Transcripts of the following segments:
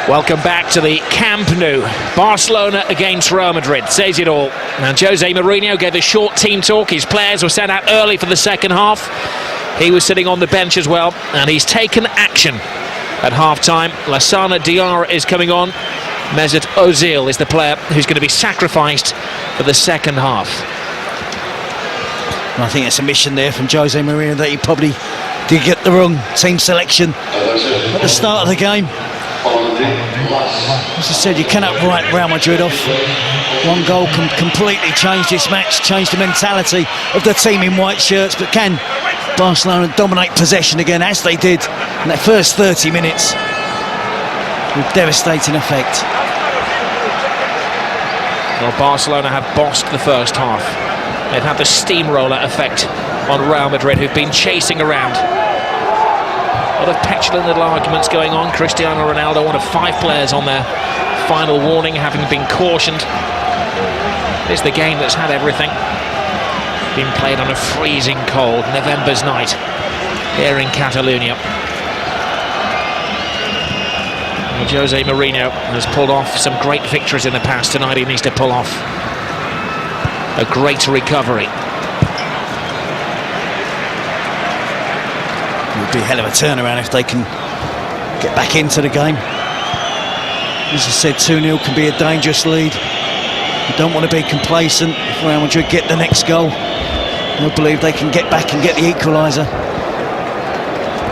Welcome back to the Camp Nou. Barcelona against Real Madrid. Says it all. And Jose Mourinho gave a short team talk. His players were sent out early for the second half. He was sitting on the bench as well. And he's taken action at half-time. Lassana Diarra is coming on. Mesut Ozil is the player who's going to be sacrificed for the second half. I think it's a mission there from Jose Mourinho that he probably did get the wrong team selection at the start of the game. As I said, you cannot write Real Madrid off. One goal can completely change this match, change the mentality of the team in white shirts. But can Barcelona dominate possession again, as they did in that first 30 minutes, with devastating effect? Well, Barcelona have bossed the first half. They've had the steamroller effect on Real Madrid, who've been chasing around. A lot of petulant little arguments going on. Cristiano Ronaldo, one of 5 players on their final warning, having been cautioned. It's the game that's had everything. Been played on a freezing cold November's night here in Catalonia. Well, Jose Mourinho has pulled off some great victories in the past. Tonight he needs to pull off a great recovery. It would be a hell of a turnaround if they can get back into the game. As I said, 2-0 can be a dangerous lead. You don't want to be complacent. If Real Madrid get the next goal, they'll believe they can get back and get the equaliser.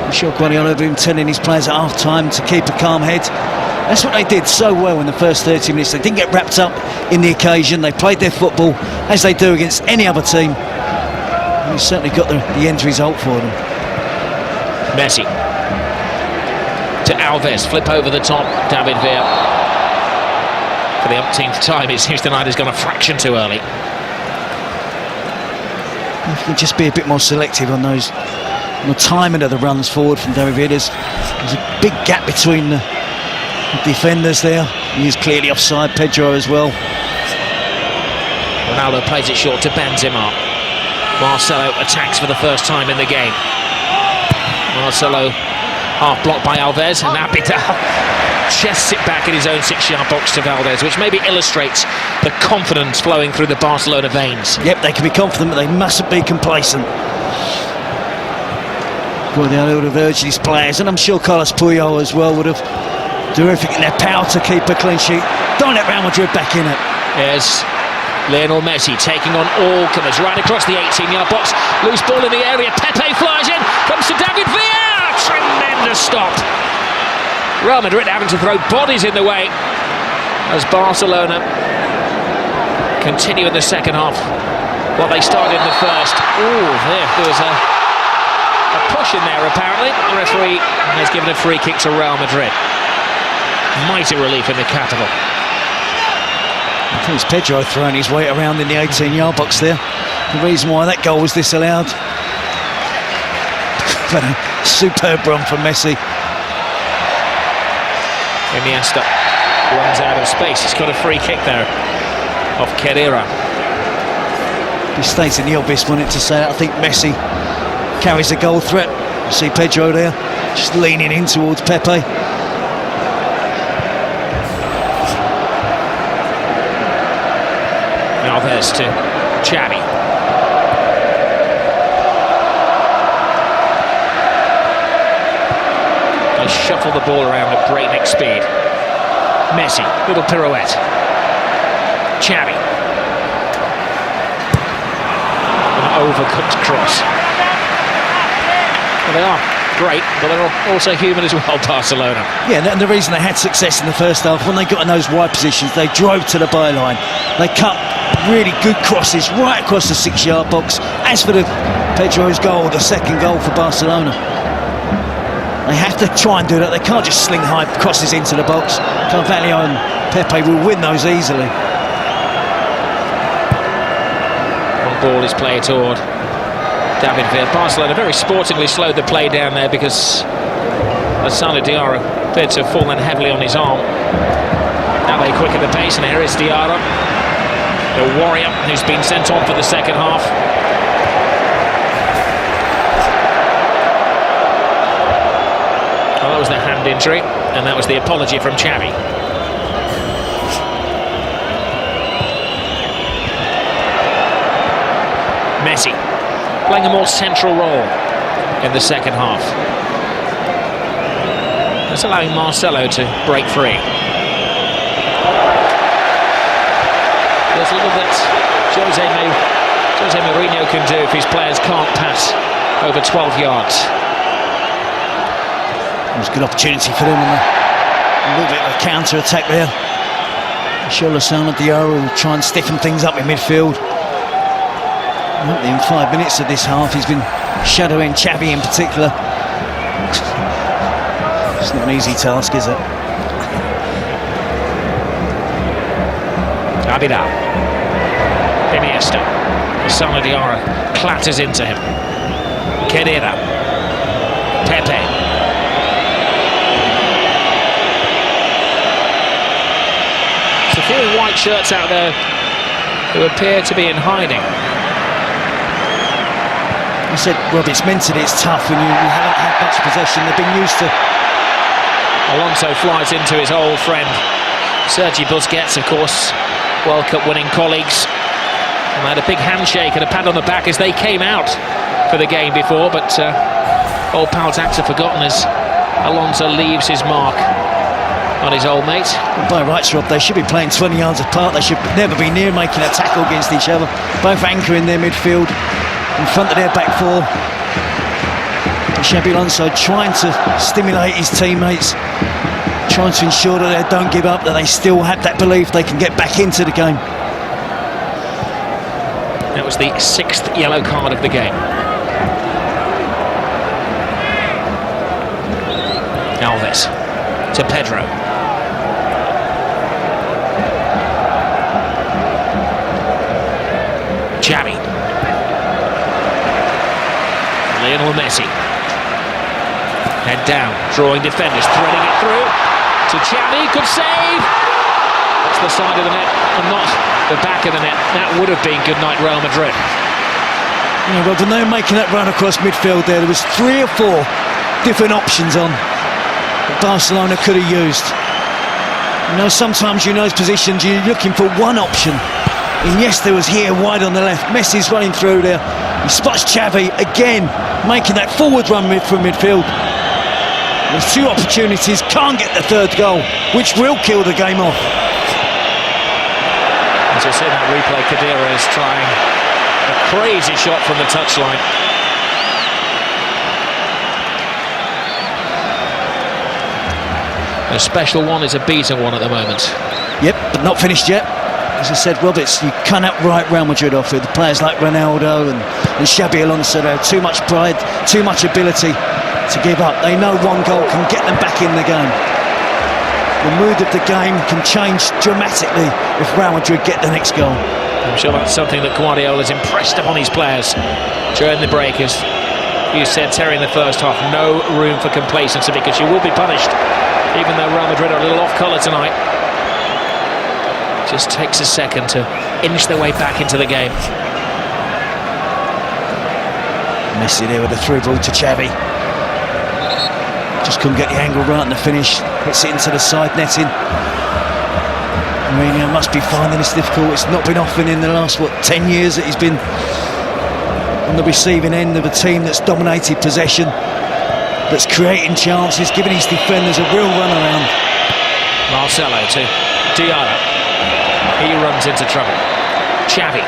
I'm sure Guardiola had been telling his players at half-time to keep a calm head. That's what they did so well in the first 30 minutes. They didn't get wrapped up in the occasion. They played their football as they do against any other team. And he certainly got the end result for them. Messi to Alves, flip over the top, David Villa. For the umpteenth time, it seems tonight has gone a fraction too early. If you can just be a bit more selective on those, on the timing of the runs forward from David Villa. There's a big gap between the defenders there. He is clearly offside. Pedro as well. Ronaldo plays it short to Benzema. Marcelo attacks for the first time in the game. Marcelo half blocked by Alves, and Abidal chests it back in his own 6-yard box to Valdez, which maybe illustrates the confidence flowing through the Barcelona veins. Yep, they can be confident, but they mustn't be complacent. Guardiola would have urged his players, and I'm sure Carlos Puyol as well would have done everything in their power to keep a clean sheet. Don't let Real Madrid back in it. Yes. Lionel Messi taking on all comers right across the 18-yard box. Loose ball in the area. Pepe flies in. Comes to David Villa. Tremendous stop. Real Madrid having to throw bodies in the way as Barcelona continue in the second half what they started in the first. There was a push in there apparently. The referee has given a free kick to Real Madrid. Mighty relief in the capital. I think it's Pedro throwing his weight around in the 18-yard box there. The reason why that goal was disallowed. But a superb run from Messi. Iniesta runs out of space. He's got a free kick there off Kedira. He's stating the obvious, wanted to say. I think Messi carries a goal threat. You see Pedro there, just leaning in towards Pepe. Alves to Xavi. They shuffle the ball around at breakneck speed. Messi, little pirouette. Xavi. An overcooked cross. Well, they are great, but they're also human as well, Barcelona. Yeah, and the reason they had success in the first half, when they got in those wide positions, they drove to the byline. They cut really good crosses right across the 6-yard box. As for the Pedro's goal, the second goal for Barcelona, they have to try and do that. They can't just sling high crosses into the box. Carvalho and Pepe will win those easily. One ball is played toward David Villa. Barcelona very sportingly slowed the play down there because Lassana Diarra appeared to have fallen heavily on his arm. Now they quicken the pace, and here is Diarra, the warrior who's been sent on for the second half. Well, that was the hand hand injury, and that was the apology from Xavi. Messi playing a more central role in the second half. That's allowing Marcelo to break free. There's little that Jose Mourinho can do if his players can't pass over 12 yards. It was a good opportunity for them, and a little bit of a counter-attack there. Barcelona Diarra will try and stiffen things up in midfield. In 5 minutes of this half, he's been shadowing Xavi in particular. It's not an easy task, is it? Abidal. Iniesta. Sana Diarra clatters into him. Kedira. Pepe. There's a few white shirts out there who appear to be in hiding. I said, Rob, it's mentally it's tough when you haven't had much possession. They've been used to. Alonso flies into his old friend Sergi Busquets, of course, World Cup winning colleagues. And they had a big handshake and a pat on the back as they came out for the game before, but old pal Dax have forgotten as Alonso leaves his mark on his old mate. Well, by rights, Rob, they should be playing 20 yards apart. They should never be near making a tackle against each other. Both anchoring their midfield in front of their back four. Xabi Alonso trying to stimulate his teammates, trying to ensure that they don't give up, that they still have that belief they can get back into the game. That was the 6th yellow card of the game. Alves to Pedro. Xavi. Lionel Messi. Head down, drawing defenders, threading it through to Xavi, good save! That's the side of the net and not the back of the net. That would have been good night Real Madrid. You know, Rob, when they were making that run across midfield there was 3 or 4 different options on that Barcelona could have used. You know, sometimes in those positions you're looking for one option. Iniesta was here wide on the left, Messi's running through there. He spots Xavi again, making that forward run from midfield. There's 2 opportunities, can't get the 3rd goal, which will kill the game off. As I said, that replay, Kedira is trying a crazy shot from the touchline. A special one is a beaten one at the moment. Yep, but not finished yet. As I said, Roberts, you cannot write Real Madrid off with players like Ronaldo and Xabi Alonso. They have too much pride, too much ability to give up. They know one goal can get them back in the game. The mood of the game can change dramatically if Real Madrid get the next goal. I'm sure that's something that Guardiola's impressed upon his players during the break. As you said, Terry, in the first half, no room for complacency because you will be punished, even though Real Madrid are a little off colour tonight. Just takes a second to inch their way back into the game. Messi there with a through ball to Xavi. Just couldn't get the angle right in the finish. Hits it into the side netting. Mourinho must be finding this difficult. It's not been often in the last, 10 years that he's been on the receiving end of a team that's dominated possession, that's creating chances, giving his defenders a real run around. Marcelo to Diarra. He runs into trouble. Xavi.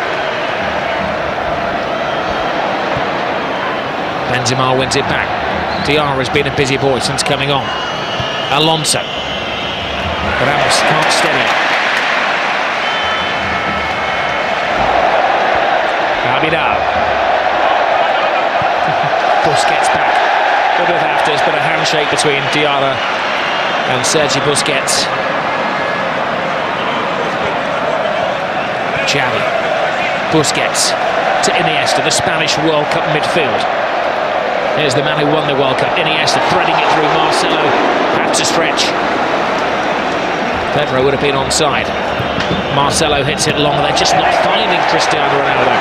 Benzema wins it back. Diarra has been a busy boy since coming on. Alonso. But Ramos can't steady it. Abidal. Busquets back. A bit of afters, but a handshake between Diarra and Sergi Busquets. Xavi. Busquets to Iniesta, the Spanish World Cup midfield. Here's the man who won the World Cup, Iniesta, threading it through. Marcelo had to stretch. Pedro would have been onside. Marcelo hits it long. They're just not finding Cristiano Ronaldo.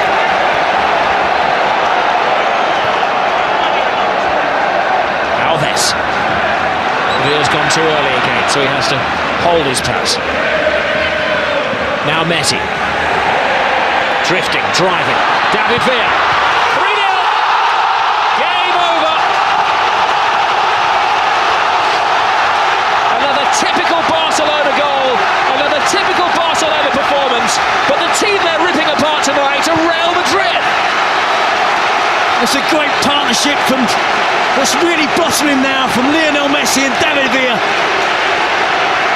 Alves reveals gone too early again, so he has to hold his pass. Now Messi. Drifting, driving. David Villa. 3-0. Game over. Another typical Barcelona goal. Another typical Barcelona performance. But the team they're ripping apart tonight are Real Madrid. It's a great partnership that's really blossoming now from Lionel Messi and David Villa.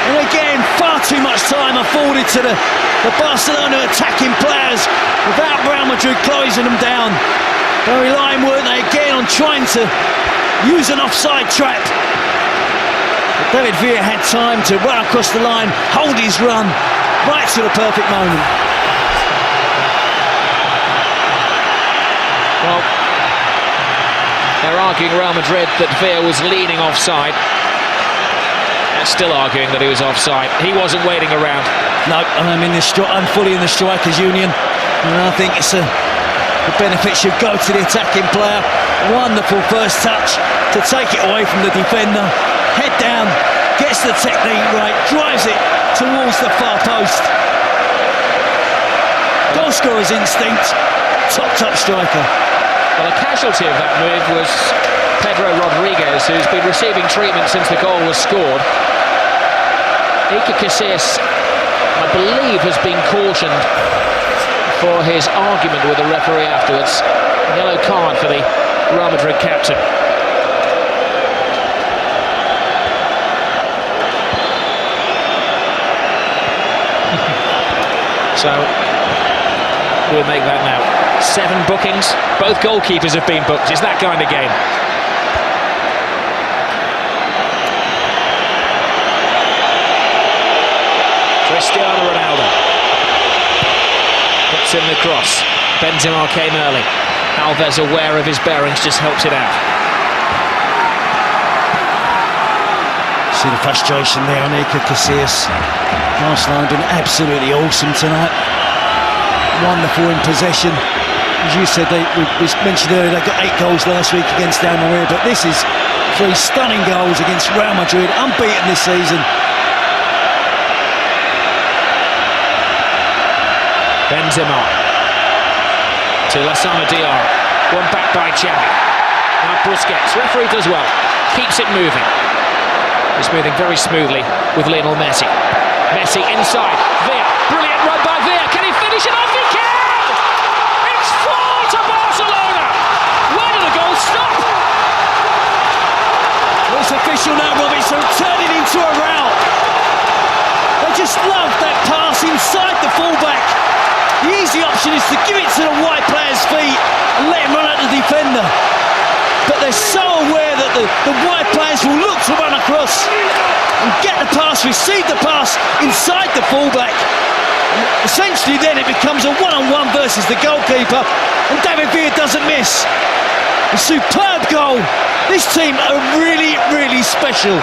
And again, far too much time afforded to the Barcelona attacking players without Real Madrid closing them down. They're relying, weren't they, again on trying to use an offside trap. But David Villa had time to run across the line, hold his run, right to the perfect moment. Well, they're arguing Real Madrid that Villa was leaning offside. They're still arguing that he was offside. He wasn't waiting around. No, I'm fully in the strikers' union, and I think the benefit should go to the attacking player. Wonderful first touch to take it away from the defender. Head down, gets the technique right, drives it towards the far post. Goal scorer's instinct, top striker. Well, a casualty of that move was Pedro Rodriguez, who's been receiving treatment since the goal was scored. Iker Casillas, I believe, has been cautioned for his argument with the referee afterwards. Yellow card for the Real Madrid captain. So we'll make that now. 7 bookings. Both goalkeepers have been booked. It's that kind of game. Cristiano Ronaldo puts in the cross. Benzema came early. Alves, aware of his bearings, just helps it out. See the frustration there on Iker Casillas. Barcelona have been absolutely awesome tonight. Wonderful in possession. As you said, we mentioned earlier, they got 8 goals last week against Almeria, but this is 3 stunning goals against Real Madrid, unbeaten this season. Benzema to Lassana Diarra. One back by Xavi. Now Busquets. Referee does well. Keeps it moving. It's moving very smoothly with Lionel Messi. Messi inside. Villa. Brilliant run by Villa. Can he finish it off? He can! It's 4 to Barcelona! Where did the goal stop? Well, it's official now, Robbie, so turning into a rout. They just love that pass inside the fullback. The easy option is to give it to the wide player's feet and let him run at the defender. But they're so aware that the wide players will look to run across and get the pass, receive the pass inside the fullback. And essentially then it becomes a one-on-one versus the goalkeeper, and David Villa doesn't miss. A superb goal. This team are really, really special.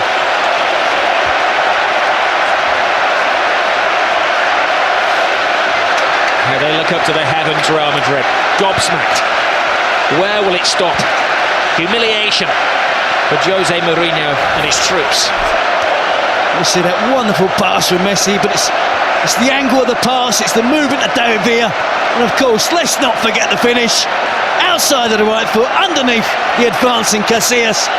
Now they look up to the heavens, Real Madrid. Gobsmacked. Where will it stop? Humiliation for Jose Mourinho and his troops. You see that wonderful pass from Messi, but it's the angle of the pass, it's the movement of David Villa, and of course, let's not forget the finish. Outside of the right foot, underneath the advancing Casillas.